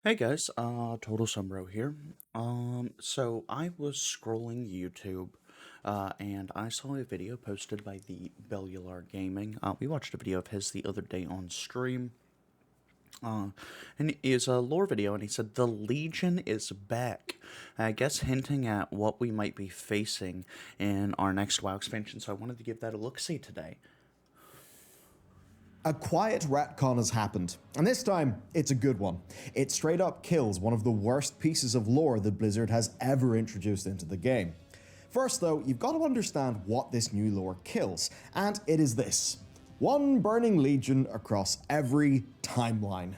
Hey guys, Total Sumbro here. So I was scrolling YouTube, and I saw a video posted by the Bellular Gaming. We watched a video of his the other day on stream. And it is a lore video, and he said the Legion is back. I guess hinting at what we might be facing in our next WoW expansion. So I wanted to give that a look-see today. A quiet retcon has happened, and this time, it's a good one. It straight up kills one of the worst pieces of lore that Blizzard has ever introduced into the game. First though, you've got to understand what this new lore kills, and it is this. One burning legion across every timeline.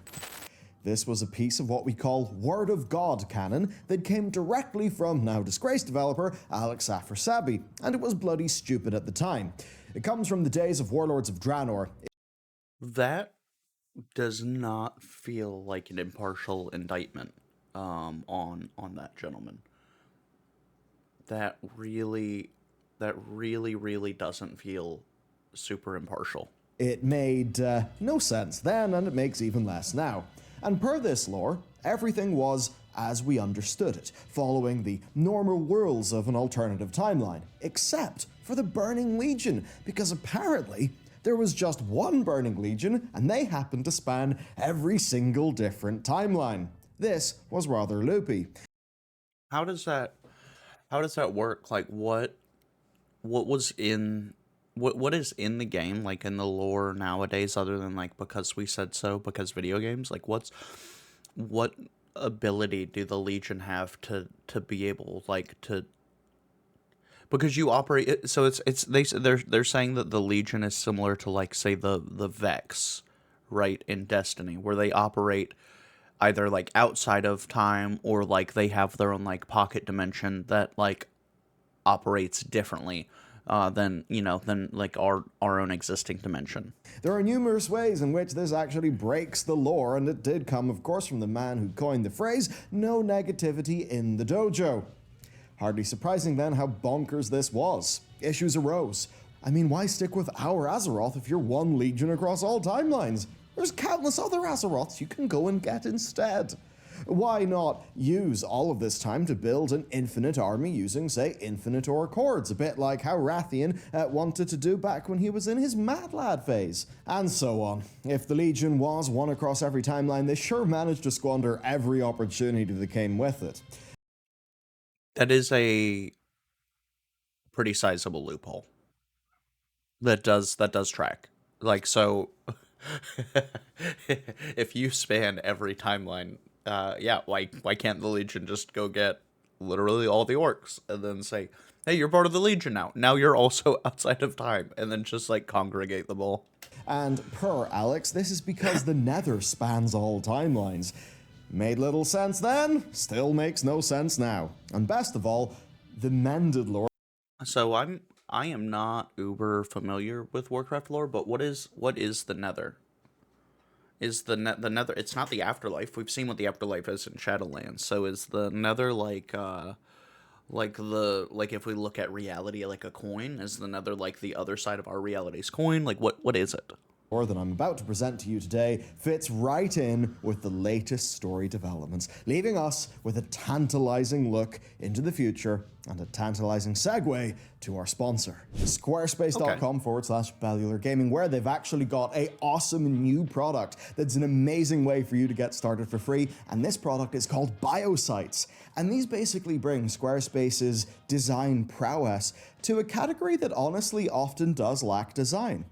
This was a piece of what we call Word of God canon that came directly from now disgraced developer Alex Afrasiabi, and it was bloody stupid at the time. It comes from the days of Warlords of Draenor. That does not feel like an impartial indictment on that gentleman. That really doesn't feel super impartial. It made no sense then, and it makes even less now. And per this lore, everything was as we understood it, following the normal rules of an alternative timeline, except for the Burning Legion, because apparently there was just one Burning Legion, and they happened to span every single different timeline. This was rather loopy. How does that work? Like what is in the game, like in the lore nowadays, other than like because we said so, because video games? Like what ability do the Legion have to be able like to, because you operate so they're saying that the Legion is similar to, like, say, the Vex, right, in Destiny, where they operate either like outside of time, or like they have their own like pocket dimension that like operates differently than like our own existing dimension. There are numerous ways in which this actually breaks the lore, and it did come, of course, from the man who coined the phrase, "no negativity in the dojo." Hardly surprising then how bonkers this was. Issues arose. I mean, why stick with our Azeroth if you're one legion across all timelines? There's countless other Azeroths you can go and get instead. Why not use all of this time to build an infinite army using, say, infinite ore chords, a bit like how Rathian wanted to do back when he was in his Mad Lad phase, and so on. If the Legion was one across every timeline, they sure managed to squander every opportunity that came with it. That is a pretty sizable loophole. That does track. Like, so if you span every timeline, yeah, why can't the Legion just go get literally all the orcs and then say, "Hey, you're part of the Legion now. Now you're also outside of time," and then just like congregate them all. And per Alex, this is because the Nether spans all timelines. Made little sense then, still makes no sense now. And best of all, the mended lore. So I am not uber familiar with Warcraft lore, but what is the Nether? Is the Nether? It's not the afterlife. We've seen what the afterlife is in Shadowlands. So is the Nether like if we look at reality like a coin? Is the Nether like the other side of our reality's coin? Like what is it? That I'm about to present to you today fits right in with the latest story developments, leaving us with a tantalizing look into the future and a tantalizing segue to our sponsor, squarespace.com/Bellular Gaming, where they've actually got a awesome new product that's an amazing way for you to get started for free, and this product is called Biosites. And these basically bring Squarespace's design prowess to a category that honestly often does lack design.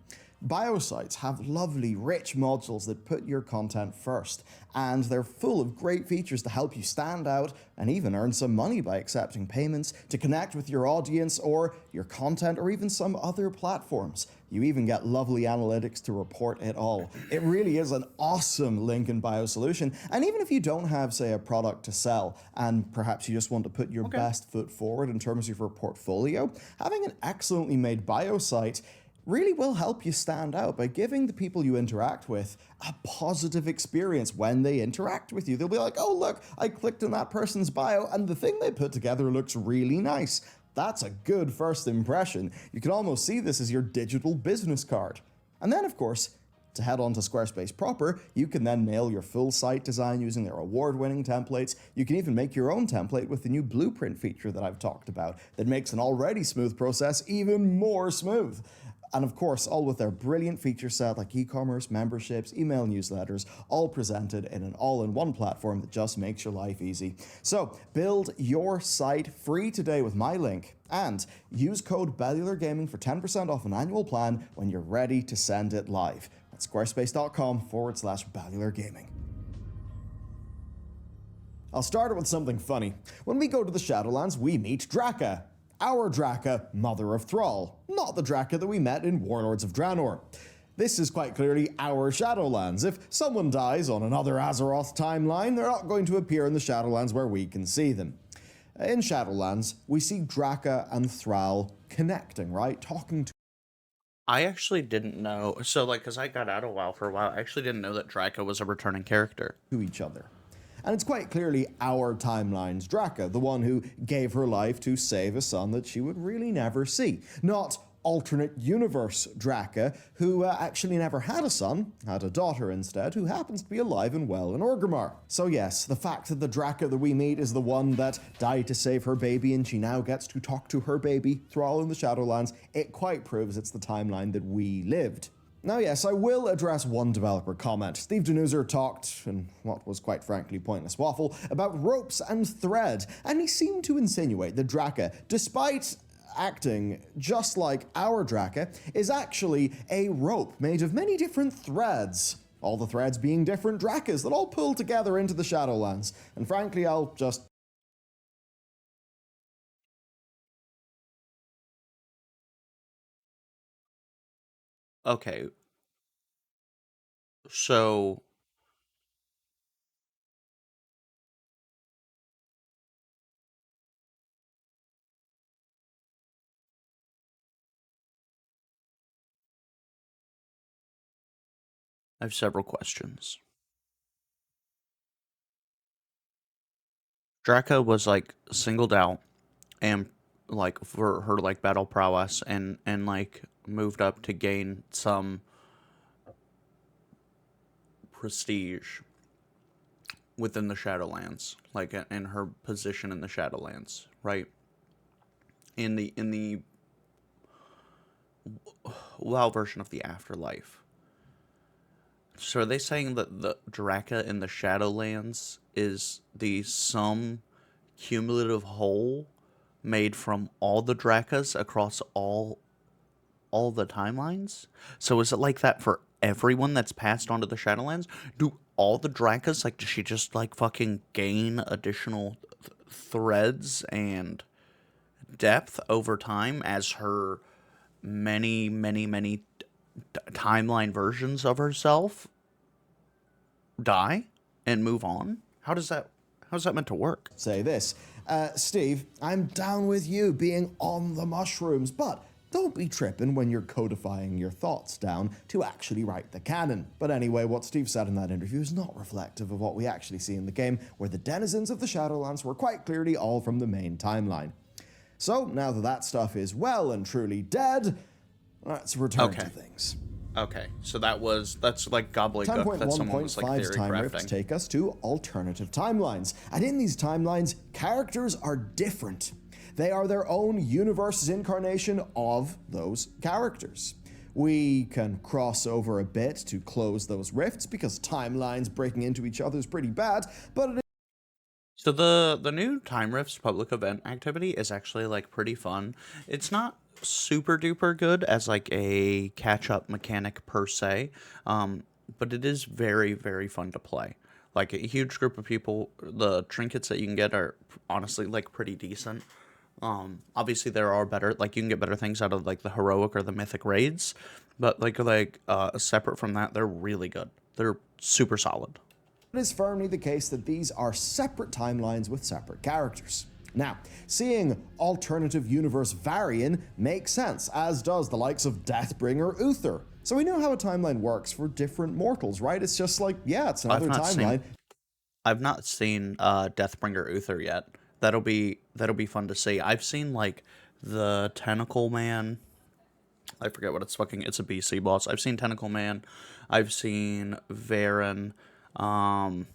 Biosites have lovely, rich modules that put your content first, and they're full of great features to help you stand out and even earn some money by accepting payments to connect with your audience or your content or even some other platforms. You even get lovely analytics to report it all. It really is an awesome link in bio solution, and even if you don't have, say, a product to sell, and perhaps you just want to put your best foot forward in terms of your portfolio, having an excellently made biosite really will help you stand out by giving the people you interact with a positive experience when they interact with you. They'll be like, "Oh, look, I clicked on that person's bio and the thing they put together looks really nice." That's a good first impression. You can almost see this as your digital business card. And then, of course, To head on to Squarespace proper, you can then nail your full site design using their award-winning templates. You can even make your own template with the new blueprint feature that I've talked about that makes an already smooth process even more smooth. And of course, all with their brilliant feature set like e-commerce, memberships, email newsletters, all presented in an all-in-one platform that just makes your life easy. So build your site free today with my link and use code Bellular Gaming for 10% off an annual plan when you're ready to send it live. That's squarespace.com/Bellular Gaming. I'll start it with something funny. When we go to the Shadowlands, we meet Draka. Our Draka, Mother of Thrall, not the Draka that we met in Warlords of Draenor. This is quite clearly our Shadowlands. If someone dies on another Azeroth timeline, they're not going to appear in the Shadowlands where we can see them. In Shadowlands, we see Draka and Thrall connecting, right? Talking I actually didn't know. So, like, because I got out of WoW for a while, I actually didn't know that Draco was a returning character. to each other. And it's quite clearly our timeline's Draka, the one who gave her life to save a son that she would really never see. Not alternate universe Draka, who actually never had a son, had a daughter instead, who happens to be alive and well in Orgrimmar. So yes, the fact that the Draka that we meet is the one that died to save her baby and she now gets to talk to her baby, Thrall in the Shadowlands, it quite proves it's the timeline that we lived. Now yes, I will address one developer comment. Steve Denuser talked, in what was quite frankly pointless waffle, about ropes and thread, and he seemed to insinuate that Draka, despite acting just like our Draka, is actually a rope made of many different threads. All the threads being different Drakas that all pull together into the Shadowlands. And frankly, I'll just... Okay, so I have several questions. Draco was like singled out and like for her like battle prowess and like moved up to gain some prestige within the Shadowlands, like in her position in the Shadowlands, right? In the WoW version of the Afterlife. So are they saying that the Draka in the Shadowlands is the sum cumulative whole made from all the Drakas across all the timelines? So is it like that for everyone that's passed onto the Shadowlands? Do all the Drakas, like, does she just like fucking gain additional threads and depth over time as her many timeline versions of herself die and move on? How's that meant to work? say this. Steve, I'm down with you being on the mushrooms, but don't be tripping when you're codifying your thoughts down to actually write the canon. But anyway, what Steve said in that interview is not reflective of what we actually see in the game, where the denizens of the Shadowlands were quite clearly all from the main timeline. So, now that that stuff is well and truly dead, let's return to things. Okay, so that's like gobbledygook that someone was like 10.1.5's theory time rifts crafting. take us to alternative timelines. And in these timelines, characters are different. They are their own universe's incarnation of those characters. We can cross over a bit to close those rifts because timelines breaking into each other is pretty bad, but it So the new Time Rifts public event activity is actually like pretty fun. It's not super duper good as like a catch up mechanic per se, but it is very fun to play. Like a huge group of people, the trinkets that you can get are honestly like pretty decent. Obviously there are better, like you can get better things out of like the heroic or the mythic raids, but separate from that, they're really good. They're super solid. is firmly the case that these are separate timelines with separate characters. Now, seeing alternative universe Varian makes sense, as does the likes of Deathbringer Uther. So we know how a timeline works for different mortals, right? It's just like, yeah, it's another timeline. I've not seen Deathbringer Uther yet. That'll be fun to see. I've seen like the Tentacle Man I forget what it's a BC boss. I've seen Tentacle Man. I've seen Varen. Um,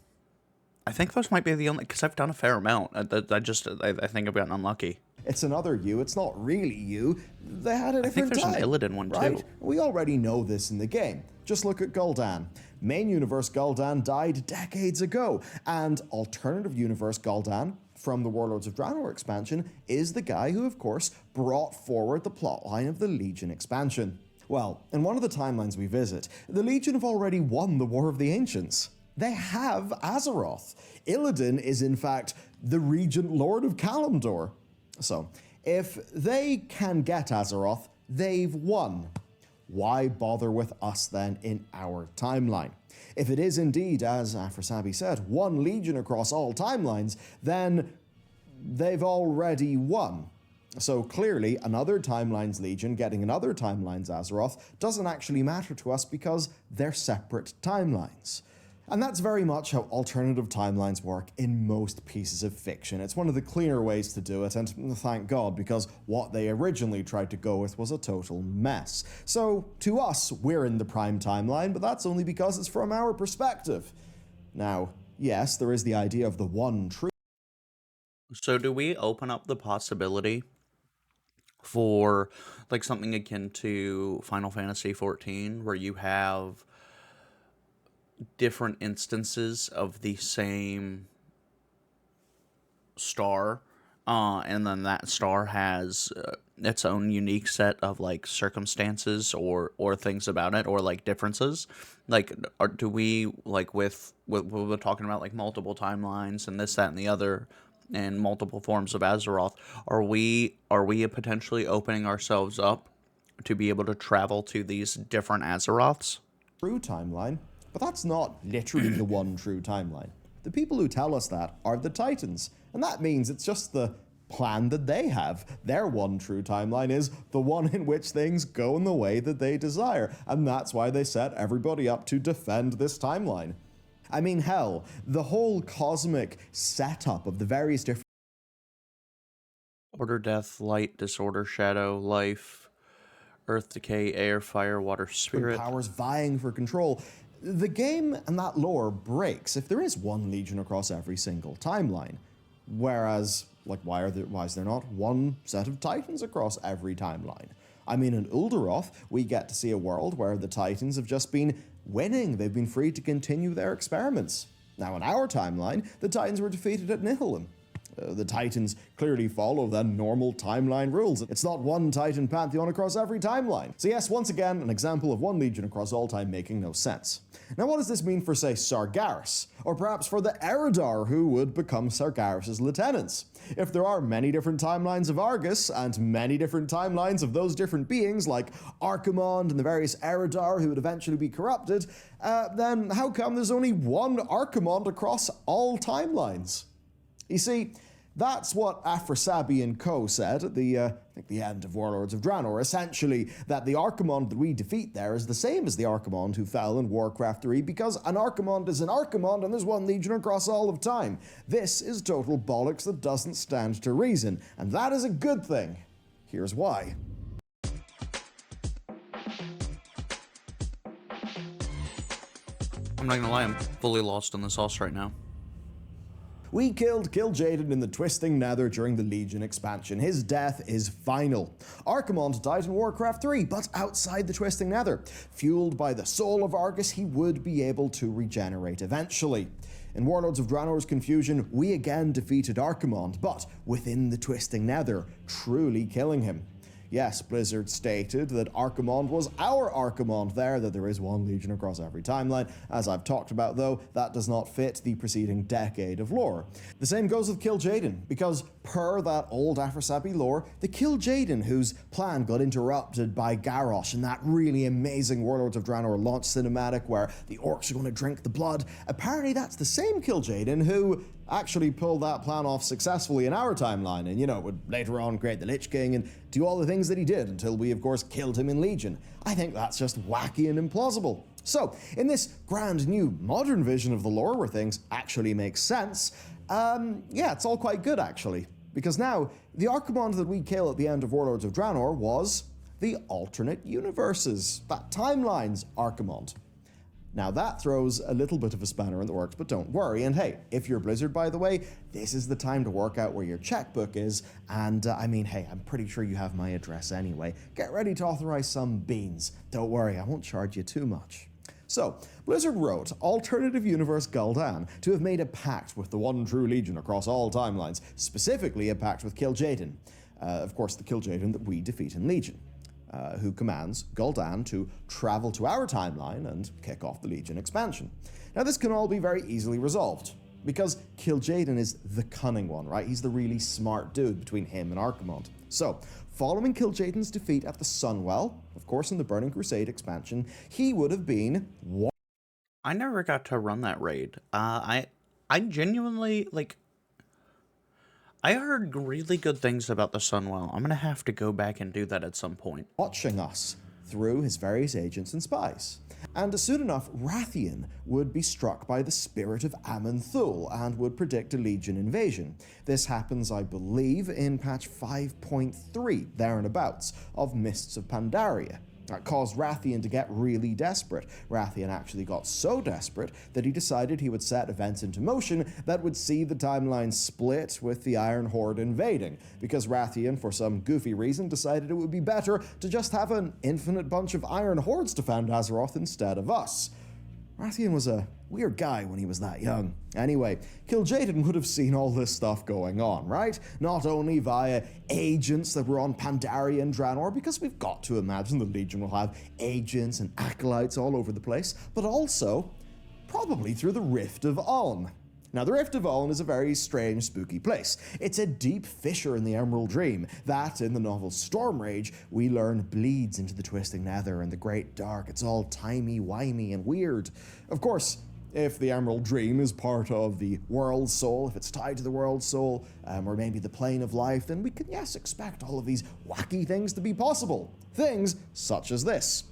I think those might be the only, because I've done a fair amount. I think I've gotten unlucky. It's another you, it's not really you. They had a I think different there's an time, Illidan one right? too. We already know this in the game. Just look at Gul'dan. Main universe Gul'dan died decades ago, and alternative universe Gul'dan from the Warlords of Draenor expansion is the guy who, of course, brought forward the plotline of the Legion expansion. Well, in one of the timelines we visit, the Legion have already won the War of the Ancients. They have Azeroth. Illidan is, in fact, the Regent Lord of Kalimdor. So, if they can get Azeroth, they've won. Why bother with us then in our timeline? If it is indeed, as Afrasabi said, one Legion across all timelines, then they've already won. So clearly, another timeline's Legion getting another timeline's Azeroth doesn't actually matter to us because they're separate timelines. And that's very much how alternative timelines work in most pieces of fiction. It's one of the cleaner ways to do it, and thank God, because what they originally tried to go with was a total mess. So, to us, we're in the prime timeline, but that's only because it's from our perspective. Now, yes, there is the idea of the one true. So do we open up the possibility for like something akin to Final Fantasy 14, where you have different instances of the same star, and then that star has its own unique set of like circumstances or things about it, or like differences? Like, do we, like, with we're talking about like multiple timelines and this, that, and the other, and multiple forms of Azeroth, are we potentially opening ourselves up to be able to travel to these different Azeroths? True timeline, but that's not literally the one true timeline. The people who tell us that are the Titans, and that means it's just the plan that they have. Their one true timeline is the one in which things go in the way that they desire, and that's why they set everybody up to defend this timeline. I mean, hell, the whole cosmic setup of the various different Order, death, light, disorder, shadow, life, earth, decay, air, fire, water, spirit. powers vying for control, the game and that lore breaks if there is one Legion across every single timeline. Whereas, like, why is there not one set of Titans across every timeline? I mean, in Uldaroth, we get to see a world where the Titans have just been winning. They've been free to continue their experiments. Now, in our timeline, the Titans were defeated at Nihilum. The Titans clearly follow the normal timeline rules. It's not one Titan pantheon across every timeline. So yes, once again, an example of one Legion across all time making no sense. Now what does this mean for, say, Sargeras? Or perhaps for the Eridar who would become Sargeras' lieutenants? If there are many different timelines of Argus, and many different timelines of those different beings, like Archimonde and the various Eridar who would eventually be corrupted, then how come there's only one Archimonde across all timelines? You see, that's what Afrasabi and Co. said at the end of Warlords of Draenor, essentially, that the Archimonde that we defeat there is the same as the Archimonde who fell in Warcraft 3, because an Archimonde is an Archimonde and there's one Legion across all of time. This is total bollocks that doesn't stand to reason, and that is a good thing. Here's why. I'm not gonna lie, I'm fully lost in the sauce right now. We killed Kil'jaeden in the Twisting Nether during the Legion expansion. His death is final. Archimonde died in Warcraft 3, but outside the Twisting Nether. Fueled by the soul of Argus, he would be able to regenerate eventually. In Warlords of Draenor's confusion, we again defeated Archimonde, but within the Twisting Nether, truly killing him. Yes, Blizzard stated that Archimonde was our Archimonde there, that there is one Legion across every timeline. As I've talked about, though, that does not fit the preceding decade of lore. The same goes with Kil'jaeden, because per that old Afrasabi lore, the Kil'jaeden whose plan got interrupted by Garrosh in that really amazing Warlords of Draenor launch cinematic where the orcs are going to drink the blood, apparently that's the same Kil'jaeden who actually pulled that plan off successfully in our timeline, and, you know, would later on create the Lich King and do all the things that he did until we, of course, killed him in Legion. I think that's just wacky and implausible. So, in this grand new modern vision of the lore where things actually make sense, yeah, it's all quite good, actually. Because now, the Archimonde that we kill at the end of Warlords of Draenor was the alternate universes, that timeline's Archimond. Now that throws a little bit of a spanner in the works, but don't worry. And hey, if you're Blizzard, by the way, this is the time to work out where your checkbook is. And I mean, hey, I'm pretty sure you have my address anyway. Get ready to authorize some beans. Don't worry, I won't charge you too much. So, Blizzard wrote Alternative Universe Gul'dan to have made a pact with the one true Legion across all timelines, specifically a pact with Kil'jaeden. Of course, the Kil'jaeden that we defeat in Legion. Who commands Gul'dan to travel to our timeline and kick off the Legion expansion. Now this can all be very easily resolved, because Kil'jaeden is the cunning one, right? He's the really smart dude between him and Archimond. So, following Kil'jaeden's defeat at the Sunwell, of course in the Burning Crusade expansion, he would have been... I never got to run that raid. I genuinely, like... I heard really good things about the Sunwell. I'm gonna have to go back and do that at some point. Watching us through his various agents and spies. And soon enough, Rathian would be struck by the spirit of Aman'Thul and would predict a Legion invasion. This happens, I believe, in patch 5.3, there and abouts, of Mists of Pandaria. That caused Rathian to get really desperate. Rathian actually got so desperate that he decided he would set events into motion that would see the timeline split with the Iron Horde invading, because Rathian, for some goofy reason, decided it would be better to just have an infinite bunch of Iron Hordes defend Azeroth instead of us. Rathian was a weird guy when he was that young. Anyway, Kil'jaeden would have seen all this stuff going on, right? Not only via agents that were on Pandaria and Draenor, because we've got to imagine the Legion will have agents and acolytes all over the place, but also probably through the Rift of Oln. Now, the Rift of Oln is a very strange, spooky place. It's a deep fissure in the Emerald Dream that, in the novel Stormrage, we learn bleeds into the Twisting Nether and the Great Dark. It's all timey-wimey and weird. Of course, if the Emerald Dream is part of the World Soul, if it's tied to the World Soul, or maybe the Plane of Life, then we can, yes, expect all of these wacky things to be possible. Things such as this.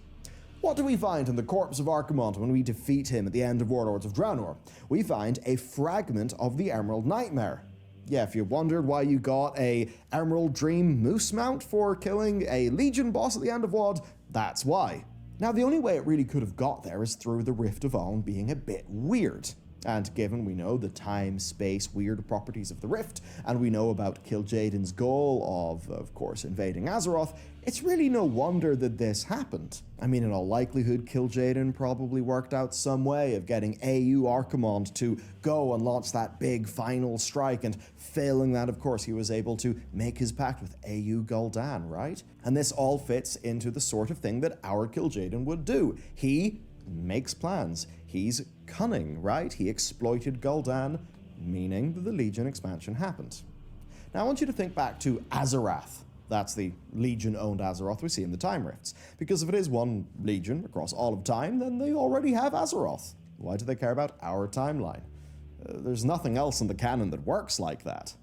What do we find in the corpse of Archimond when we defeat him at the end of Warlords of Draenor? We find a fragment of the Emerald Nightmare. Yeah, if you wondered why you got a Emerald Dream moose mount for killing a Legion boss at the end of WoD, that's why. Now, the only way it really could have got there is through the Rift of Oln being a bit weird. And given we know the time, space, weird properties of the Rift, and we know about Kil'jaeden's goal of course, invading Azeroth, it's really no wonder that this happened. I mean, in all likelihood, Kil'jaeden probably worked out some way of getting AU Archimond to go and launch that big final strike, and failing that, of course, he was able to make his pact with AU Gul'dan, right? And this all fits into the sort of thing that our Kil'jaeden would do. He makes plans. He's cunning, right? He exploited Gul'dan, meaning that the Legion expansion happened. Now I want you to think back to Azarath. That's the Legion-owned Azeroth we see in the Time Rifts. Because if it is one Legion across all of time, then they already have Azeroth. Why do they care about our timeline? There's nothing else in the canon that works like that.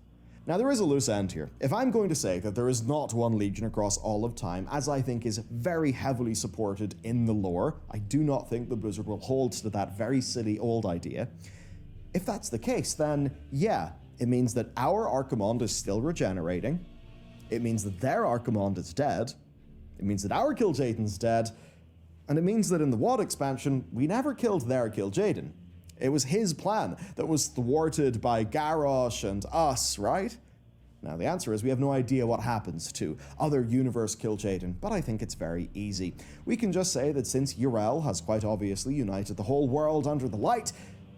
Now, there is a loose end here. If I'm going to say that there is not one Legion across all of time, as I think is very heavily supported in the lore, I do not think the Blizzard will hold to that very silly old idea. If that's the case, then yeah, it means that our Archimond is still regenerating. It means that their Archimond is dead. It means that our Kil'jaeden's dead. And it means that in the WoD expansion, we never killed their Kil'jaeden. It was his plan that was thwarted by Garrosh and us, right? Now, the answer is we have no idea what happens to other universe Kil'jaeden, but I think it's very easy. We can just say that since Yrel has quite obviously united the whole world under the light,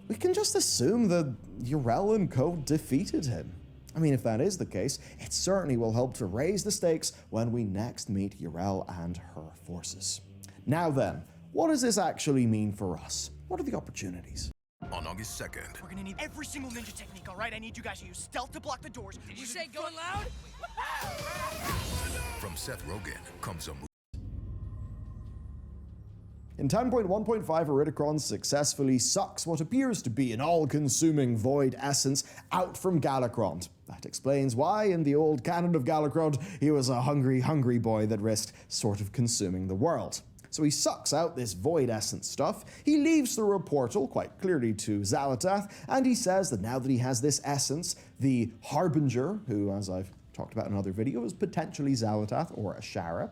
we can just assume that Yrel and co defeated him. I mean, if that is the case, it certainly will help to raise the stakes when we next meet Yrel and her forces. Now then, what does this actually mean for us? What are the opportunities? On August 2nd, We're gonna need every single ninja technique, all right? I need you guys to use stealth to block the doors. Did you say going loud? from Seth Rogen comes a movie. In 10.1.5, Iridikron successfully sucks what appears to be an all-consuming void essence out from Galakrond. That explains why, in the old canon of Galakrond, he was a hungry, hungry boy that risked sort of consuming the world. So he sucks out this void essence stuff, he leaves through a portal, quite clearly to Xal'atath, and he says that now that he has this essence, the Harbinger, who, as I've talked about in another video as potentially Xalatath or Ashara,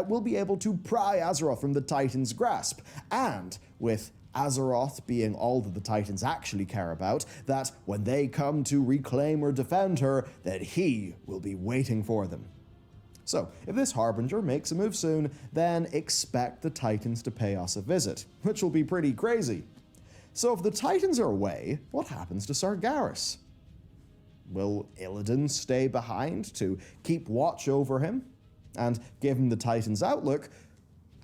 will be able to pry Azeroth from the Titan's grasp. And with Azeroth being all that the Titans actually care about, that when they come to reclaim or defend her, that he will be waiting for them. So, if this Harbinger makes a move soon, then expect the Titans to pay us a visit, which will be pretty crazy. So if the Titans are away, what happens to Sargeras? Will Illidan stay behind to keep watch over him? And given the Titans' outlook,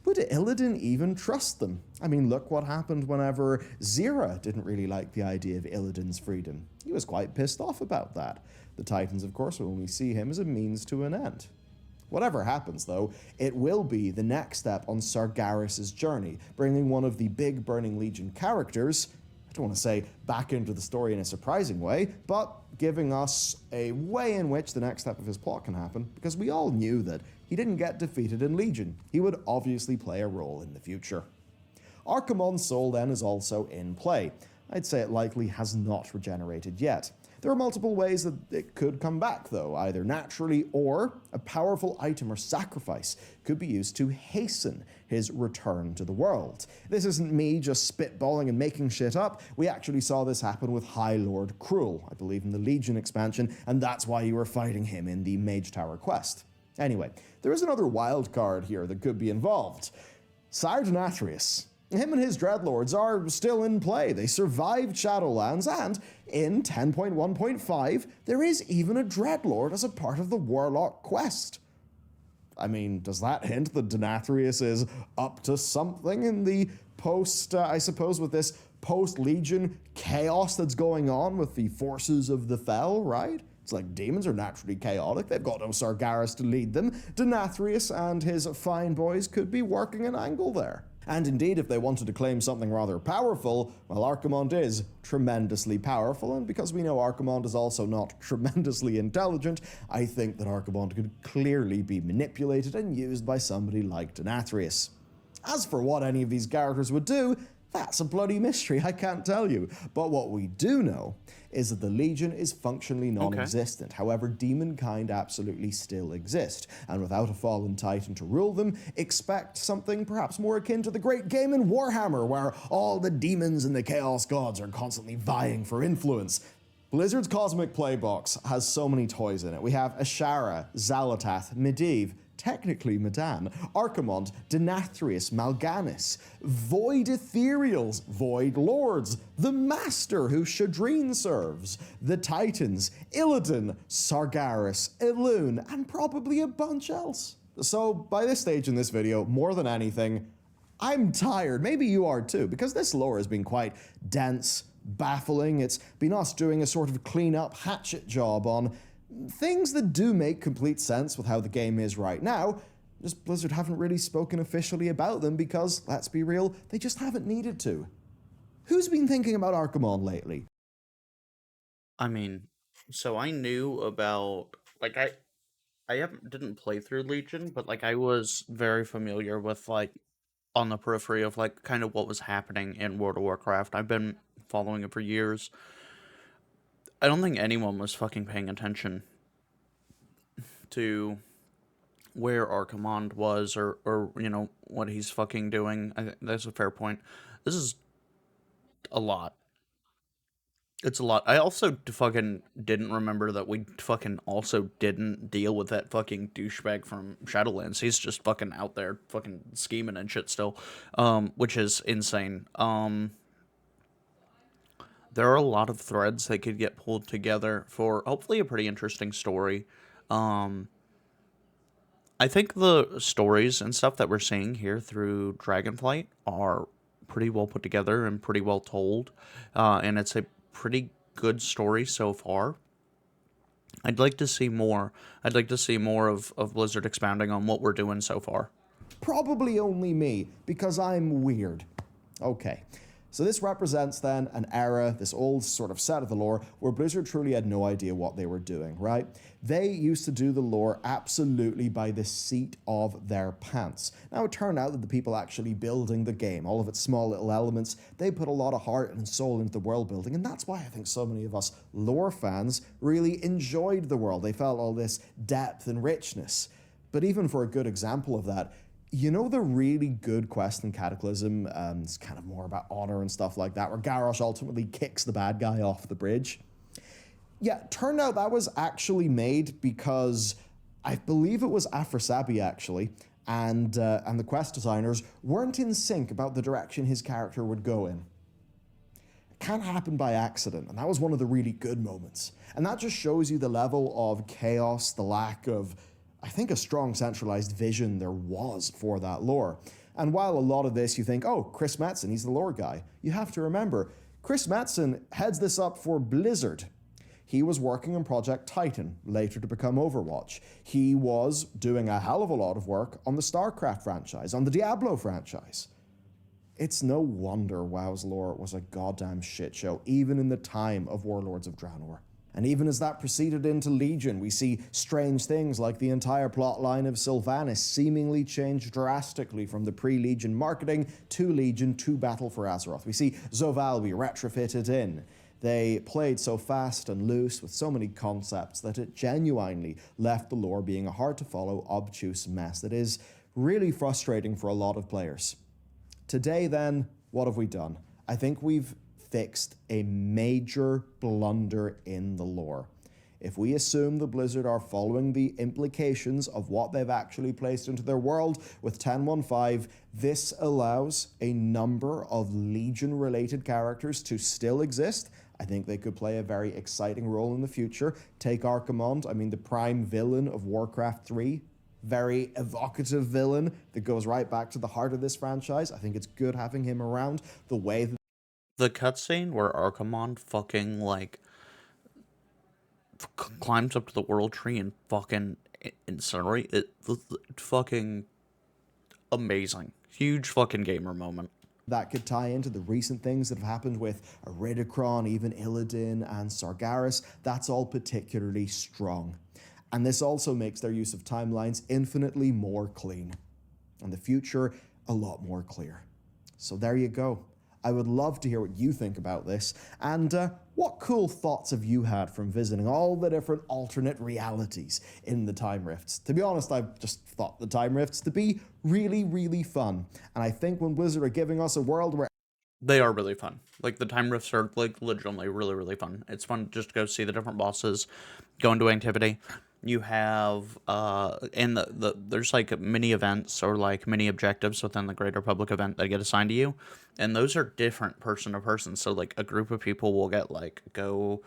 would Illidan even trust them? I mean, look what happened whenever Zira didn't really like the idea of Illidan's freedom. He was quite pissed off about that. The Titans, of course, will only see him as a means to an end. Whatever happens, though, it will be the next step on Sargeras' journey, bringing one of the big Burning Legion characters, I don't want to say back into the story in a surprising way, but giving us a way in which the next step of his plot can happen, because we all knew that he didn't get defeated in Legion. He would obviously play a role in the future. Archimonde's soul then is also in play. I'd say it likely has not regenerated yet. There are multiple ways that it could come back, though, either naturally or a powerful item or sacrifice could be used to hasten his return to the world. This isn't me just spitballing and making shit up. We actually saw this happen with High Lord Cruel, I believe in the Legion expansion, and that's why you were fighting him in the Mage Tower quest. Anyway, there is another wild card here that could be involved. Sire Denathrius. Him and his Dreadlords are still in play. They survived Shadowlands, and in 10.1.5, there is even a Dreadlord as a part of the Warlock quest. I mean, does that hint that Denathrius is up to something in the I suppose, with this post-Legion chaos that's going on with the forces of the Fel, right? It's like demons are naturally chaotic. They've got no Sargeras to lead them. Denathrius and his fine boys could be working an angle there. And indeed, if they wanted to claim something rather powerful, well, Archimonde is tremendously powerful, and because we know Archimonde is also not tremendously intelligent, I think that Archimonde could clearly be manipulated and used by somebody like Denathrius. As for what any of these characters would do, that's a bloody mystery, I can't tell you. But what we do know is that the Legion is functionally non-existent. However, demonkind absolutely still exist. And without a fallen titan to rule them, expect something perhaps more akin to the great game in Warhammer, where all the demons and the Chaos Gods are constantly vying for influence. Blizzard's Cosmic Playbox has so many toys in it. We have Ashara, Xalatath, Medivh, technically Medan, Archimonde, Denathrius, Mal'Ganis, Void Ethereals, Void Lords, the Master who Shadreen serves, the Titans, Illidan, Sargeras, Elune, and probably a bunch else. So by this stage in this video, more than anything, I'm tired. Maybe you are too, because this lore has been quite dense, baffling. It's been us doing a sort of clean-up hatchet job on things that do make complete sense with how the game is right now, just Blizzard haven't really spoken officially about them because, let's be real, they just haven't needed to. Who's been thinking about Archimonde lately? I mean, so I knew about, like, didn't play through Legion, but, like, I was very familiar with, like, on the periphery of, like, kind of what was happening in World of Warcraft. I've been following it for years. I don't think anyone was fucking paying attention to where Archimonde was or you know, what he's fucking doing. That's a fair point. This is a lot. It's a lot. I also fucking didn't remember that we fucking also didn't deal with that fucking douchebag from Shadowlands. He's just fucking out there fucking scheming and shit still, which is insane. There are a lot of threads that could get pulled together for hopefully a pretty interesting story. I think the stories and stuff that we're seeing here through Dragonflight are pretty well put together and pretty well told, and it's a pretty good story so far. I'd like to see more. I'd like to see more of Blizzard expounding on what we're doing so far. Probably only me, because I'm weird. Okay. So this represents then an era, this old sort of set of the lore, where Blizzard truly had no idea what they were doing, right? They used to do the lore absolutely by the seat of their pants. Now it turned out that the people actually building the game, all of its small little elements, they put a lot of heart and soul into the world building, and that's why I think so many of us lore fans really enjoyed the world. They felt all this depth and richness. But even for a good example of that, you know the really good quest in Cataclysm, it's kind of more about honor and stuff like that, where Garrosh ultimately kicks the bad guy off the bridge? Yeah, turned out that was actually made because I believe it was Afrasabi actually, and the quest designers weren't in sync about the direction his character would go in. It can't happen by accident, and that was one of the really good moments. And that just shows you the level of chaos, the lack of, I think, a strong centralized vision there was for that lore. And while a lot of this you think, oh, Chris Metzen, he's the lore guy, you have to remember, Chris Metzen heads this up for Blizzard. He was working on Project Titan, later to become Overwatch. He was doing a hell of a lot of work on the StarCraft franchise, on the Diablo franchise. It's no wonder WoW's lore was a goddamn shit show, even in the time of Warlords of Draenor. And even as that proceeded into Legion, we see strange things like the entire plotline of Sylvanas seemingly changed drastically from the pre-Legion marketing to Legion to Battle for Azeroth. We see Zoval be retrofitted in. They played so fast and loose with so many concepts that it genuinely left the lore being a hard-to-follow, obtuse mess that is really frustrating for a lot of players. Today, then, what have we done? I think we've fixed a major blunder in the lore. If we assume the Blizzard are following the implications of what they've actually placed into their world with 10.1.5, this allows a number of Legion-related characters to still exist. I think they could play a very exciting role in the future. Take Archimonde, I mean the prime villain of Warcraft 3. Very evocative villain that goes right back to the heart of this franchise. I think it's good having him around. The way that The cutscene where Archimonde fucking, like, climbs up to the world tree and fucking incinerate it, fucking amazing. Huge fucking gamer moment. that could tie into the recent things that have happened with Iridikron, even Illidan and Sargeras, that's all particularly strong. And this also makes their use of timelines infinitely more clean. And the future a lot more clear. So there you go. I would love to hear what you think about this, and what cool thoughts have you had from visiting all the different alternate realities in the Time Rifts. To be honest, I've just thought the Time Rifts to be really, really fun, and I think when Blizzard are giving us a world where They are really fun. Like, the time rifts are, like, legitimately really, really fun. It's fun just to go see the different bosses, go into activity. You have, and there's, like, mini events or, like, mini objectives within the Greater Public event that get assigned to you. And those are different person to person. So, like, a group of people will get, like, go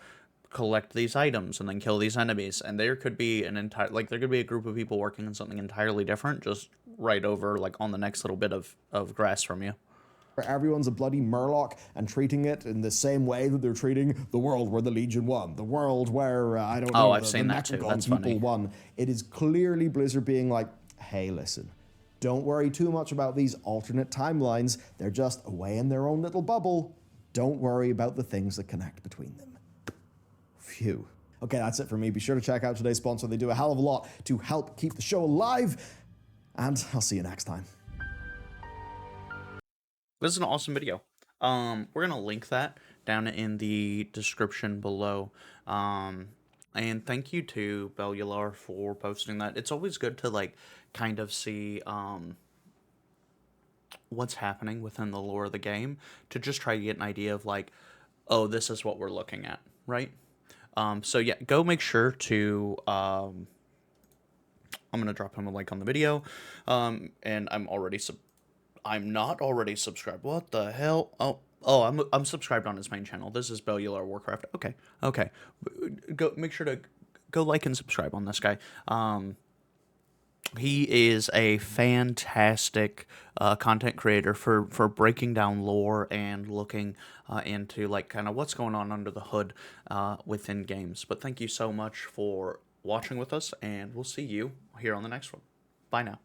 collect these items and then kill these enemies. And there could be an entire, like, there could be a group of people working on something entirely different, just right over, like, on the next little bit of grass from you. everyone's a bloody Murloc and treating it in the same way that they're treating the world where the Legion won, the world where, I don't know, I've the seen that too. Necrogon That's people funny. won. It is clearly Blizzard being like, hey, listen, don't worry too much about these alternate timelines. They're just away in their own little bubble. Don't worry about the things that connect between them. Phew. Okay, that's it for me. Be sure to check out today's sponsor. They do a hell of a lot to help keep the show alive. And I'll see you next time. This is an awesome video. We're gonna link that down in the description below. And thank you to Bellular for posting that. It's always good to, like, kind of see what's happening within the lore of the game to just try to get an idea of, like, oh, this is what we're looking at, right? So yeah, go make sure to I'm gonna drop him a link on the video. And I'm not already subscribed. What the hell? Oh, I'm subscribed on his main channel. This is Bellular Warcraft. Okay. Go make sure to go like and subscribe on this guy. He is a fantastic content creator for breaking down lore and looking into, like, kind of what's going on under the hood within games. But thank you so much for watching with us, and we'll see you here on the next one. Bye now.